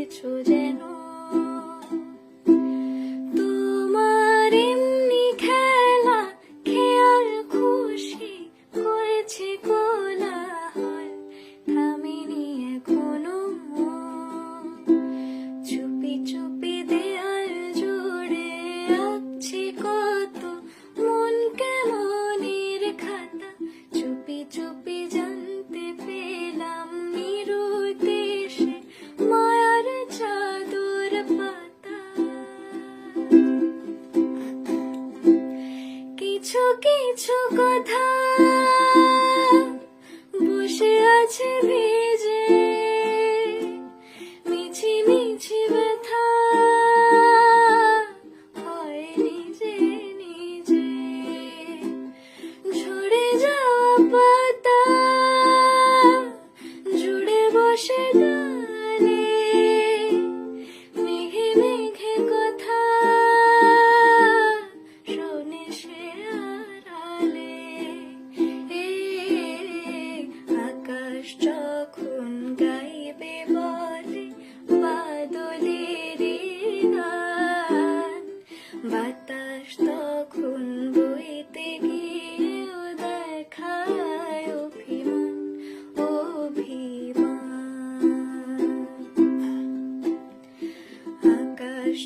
কিছু যেন তোমার এমনি খেলা খেয়াল খুশি করেছে কোলাহল থামিনি এখনো চুপি চুপি দেয়াল জুড়ে আঁকছি কত মন কেমনের খাতা চুপি চুপি জানতে পেলাম নিরুদ্দেশে মায়ার চাদর পাতা কিছু কিছু কথা বসে আছে ভেজে মিছি মিছি ব্যথা হয় নিজে নিজে ঝরে যাওয়া পাতা জুড়ে বসে ডালে মেঘে মেঘে কথা শোনে সে আড়ালে আকাশ যখন গাইবে বলে বাদলের গান বাতাস তখন বইতে গিয়েও দেখায় অভিমান অভিমান আকাশ